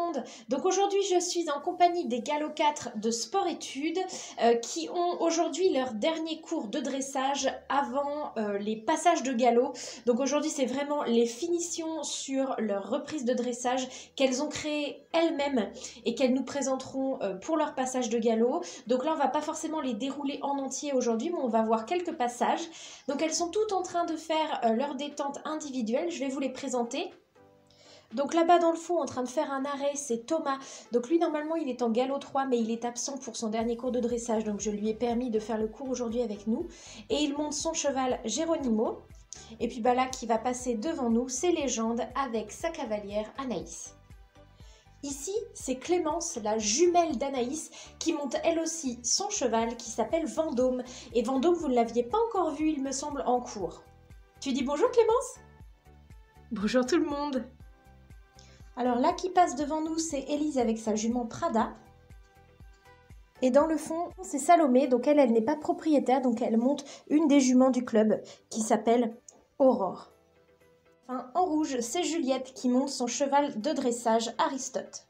monde. Donc aujourd'hui je suis en compagnie des Gallo 4 de sport-études qui ont aujourd'hui leur dernier cours de dressage avant les passages de galop. Donc aujourd'hui c'est vraiment les finitions sur leur reprise de dressage qu'elles ont créées elles-mêmes et qu'elles nous présenteront pour leur passage de galop. Donc là on va pas forcément les dérouler en entier aujourd'hui, mais on va voir quelques passages. Donc elles sont toutes en train de faire leur détente individuelle, je vais vous les présenter. Donc là-bas dans le fond, en train de faire un arrêt, c'est Thomas. Donc lui, normalement, il est en galop 3, mais il est absent pour son dernier cours de dressage. Donc je lui ai permis de faire le cours aujourd'hui avec nous. Et il monte son cheval Geronimo. Et puis là, qui va passer devant nous, c'est Légende avec sa cavalière Anaïs. Ici, c'est Clémence, la jumelle d'Anaïs, qui monte elle aussi son cheval qui s'appelle Vendôme. Et Vendôme, vous ne l'aviez pas encore vu, il me semble, en cours. Tu dis bonjour Clémence? Bonjour tout le monde. Alors là qui passe devant nous, c'est Élise avec sa jument Prada. Et dans le fond, c'est Salomé, donc elle n'est pas propriétaire, donc elle monte une des juments du club qui s'appelle Aurore. Enfin, en rouge, c'est Juliette qui monte son cheval de dressage Aristote.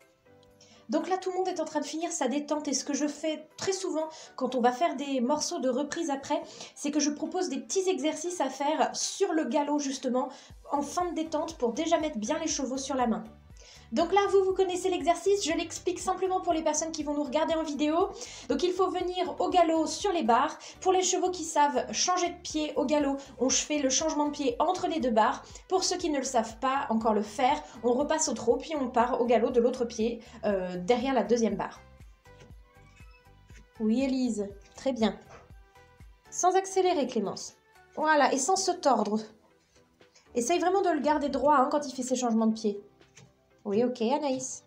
Donc là, tout le monde est en train de finir sa détente et ce que je fais très souvent quand on va faire des morceaux de reprise après, c'est que je propose des petits exercices à faire sur le galop justement en fin de détente pour déjà mettre bien les chevaux sur la main. Donc là, vous connaissez l'exercice, je l'explique simplement pour les personnes qui vont nous regarder en vidéo. Donc il faut venir au galop sur les barres. Pour les chevaux qui savent changer de pied au galop, on fait le changement de pied entre les deux barres. Pour ceux qui ne le savent pas encore le faire, on repasse au trot, puis on part au galop de l'autre pied, derrière la deuxième barre. Oui, Élise, très bien. Sans accélérer, Clémence. Voilà, et sans se tordre. Essaye vraiment de le garder droit quand il fait ses changements de pied. Oui, ok, Anaïs.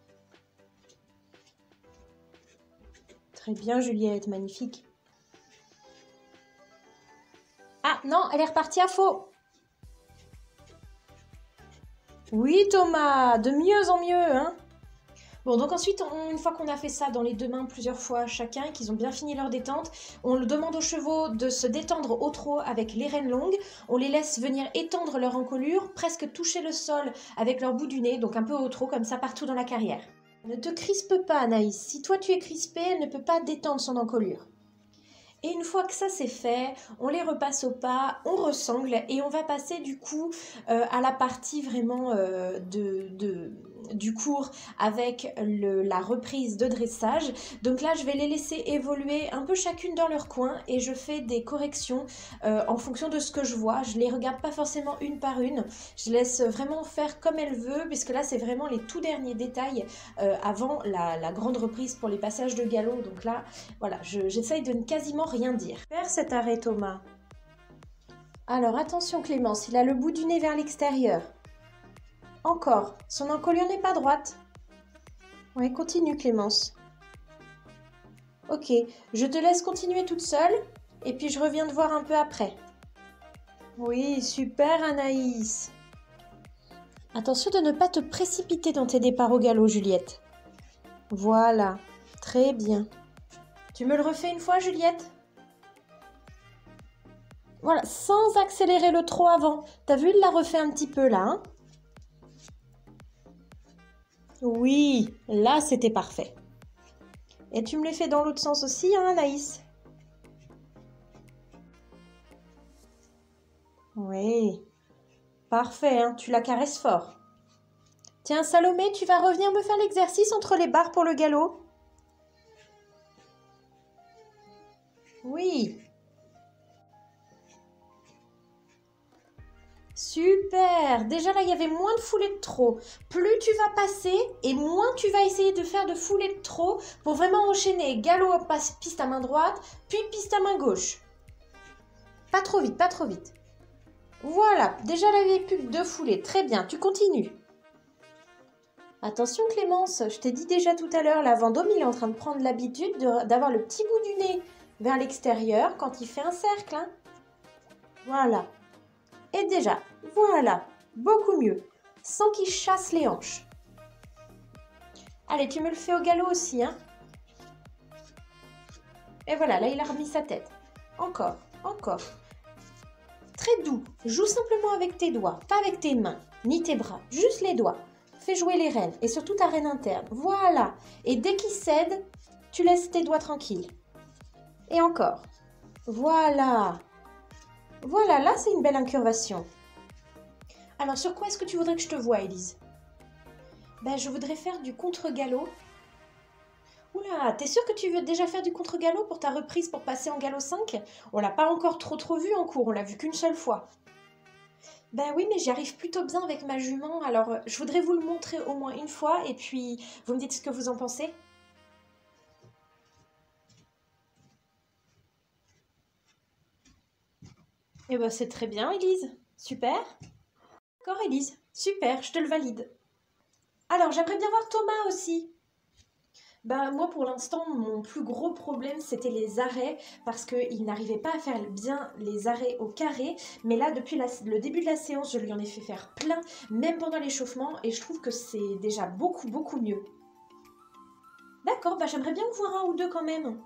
Très bien, Juliette, magnifique. Ah, non, elle est repartie à faux. Oui, Thomas, de mieux en mieux, hein. Bon, donc ensuite, une fois qu'on a fait ça dans les deux mains plusieurs fois chacun et qu'ils ont bien fini leur détente, on demande aux chevaux de se détendre au trot avec les rênes longues. On les laisse venir étendre leur encolure, presque toucher le sol avec leur bout du nez, donc un peu au trot, comme ça partout dans la carrière. Ne te crispe pas, Anaïs. Si toi tu es crispée, elle ne peut pas détendre son encolure. Et une fois que ça c'est fait, on les repasse au pas, on ressangle et on va passer du coup à la partie vraiment du cours avec la reprise de dressage. Donc là je vais les laisser évoluer un peu chacune dans leur coin et je fais des corrections en fonction de ce que je vois. Je les regarde pas forcément une par une, je laisse vraiment faire comme elle veut puisque là c'est vraiment les tout derniers détails avant la grande reprise pour les passages de galop. Donc là voilà, j'essaye de ne quasiment rien dire. Faire cet arrêt Thomas. Alors attention Clémence, il a le bout du nez vers l'extérieur. Encore, son encolure n'est pas droite. Ouais, continue Clémence. Ok, je te laisse continuer toute seule et puis je reviens te voir un peu après. Oui, super Anaïs. Attention de ne pas te précipiter dans tes départs au galop Juliette. Voilà, très bien. Tu me le refais une fois Juliette ? Voilà, sans accélérer le trot avant. T'as vu, il l'a refait un petit peu là, hein? Oui, là c'était parfait. Et tu me les fais dans l'autre sens aussi, hein, Anaïs? Oui, parfait, hein, tu la caresses fort. Tiens, Salomé, tu vas revenir me faire l'exercice entre les barres pour le galop? Oui. Super! Déjà là, il y avait moins de foulées de trot. Plus tu vas passer et moins tu vas essayer de faire de foulées de trot pour vraiment enchaîner galop, piste à main droite, puis piste à main gauche. Pas trop vite, pas trop vite. Voilà, déjà là, il n'y avait plus que 2 foulées. Très bien, tu continues. Attention Clémence, je t'ai dit déjà tout à l'heure, la Vendôme, il est en train de prendre l'habitude d'avoir le petit bout du nez vers l'extérieur quand il fait un cercle. Hein. Voilà. Et déjà, voilà, beaucoup mieux, sans qu'il chasse les hanches. Allez, tu me le fais au galop aussi, hein. Et voilà, là, il a remis sa tête. Encore, encore. Très doux, joue simplement avec tes doigts, pas avec tes mains, ni tes bras, juste les doigts. fais jouer les rênes et surtout ta reine interne. Voilà. Et dès qu'il cède, tu laisses tes doigts tranquilles. Et encore. Voilà. Voilà, là c'est une belle incurvation. Alors sur quoi est-ce que tu voudrais que je te voie, Élise? Ben, je voudrais faire du contre-galop. Oula, t'es sûre que tu veux déjà faire du contre-galop pour ta reprise pour passer en galop 5? On l'a pas encore trop vu en cours, on l'a vu qu'une seule fois. Ben oui, mais j'y arrive plutôt bien avec ma jument, alors je voudrais vous le montrer au moins une fois et puis vous me dites ce que vous en pensez. Eh ben c'est très bien, Élise. Super. D'accord, Élise. Super, je te le valide. Alors, j'aimerais bien voir Thomas aussi. Ben, moi, pour l'instant, mon plus gros problème, c'était les arrêts, parce qu'il n'arrivait pas à faire bien les arrêts au carré. Mais là, depuis le début de la séance, je lui en ai fait faire plein, même pendant l'échauffement, et je trouve que c'est déjà beaucoup mieux. D'accord, ben j'aimerais bien en voir un ou deux quand même.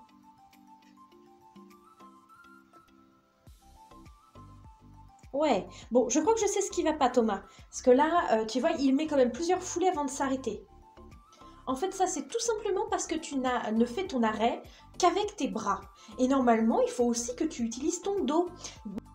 Ouais, bon, je crois que je sais ce qui va pas, Thomas. Parce que là, tu vois, il met quand même plusieurs foulées avant de s'arrêter. En fait, ça, c'est tout simplement parce que tu ne fais ton arrêt qu'avec tes bras. Et normalement, il faut aussi que tu utilises ton dos.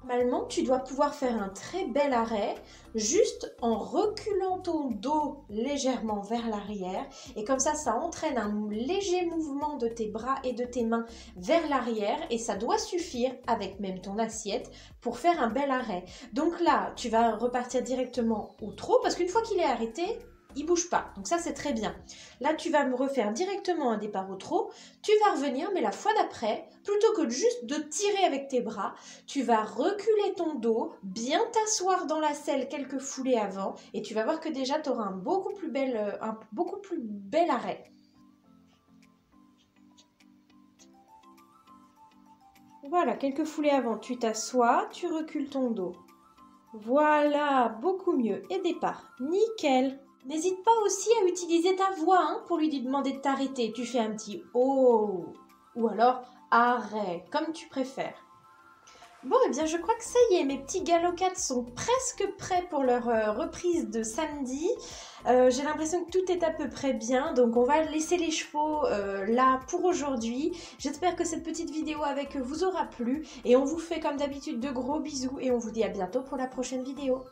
Normalement, tu dois pouvoir faire un très bel arrêt juste en reculant ton dos légèrement vers l'arrière. Et comme ça entraîne un léger mouvement de tes bras et de tes mains vers l'arrière. Et ça doit suffire, avec même ton assiette, pour faire un bel arrêt. Donc là, tu vas repartir directement au trot parce qu'une fois qu'il est arrêté, il bouge pas, donc ça c'est très bien. Là tu vas me refaire directement un départ au trot, tu vas revenir, mais la fois d'après, plutôt que juste de tirer avec tes bras, tu vas reculer ton dos, bien t'asseoir dans la selle quelques foulées avant, et tu vas voir que déjà tu auras un beaucoup plus bel arrêt. Voilà, quelques foulées avant, tu t'assois, tu recules ton dos. Voilà, beaucoup mieux. Et départ, nickel. N'hésite pas aussi à utiliser ta voix pour lui demander de t'arrêter. Tu fais un petit « oh » ou alors « arrête », comme tu préfères. Bon, eh bien, je crois que ça y est, mes petits galopades sont presque prêts pour leur reprise de samedi. J'ai l'impression que tout est à peu près bien, donc on va laisser les chevaux là pour aujourd'hui. J'espère que cette petite vidéo avec eux vous aura plu et on vous fait comme d'habitude de gros bisous et on vous dit à bientôt pour la prochaine vidéo.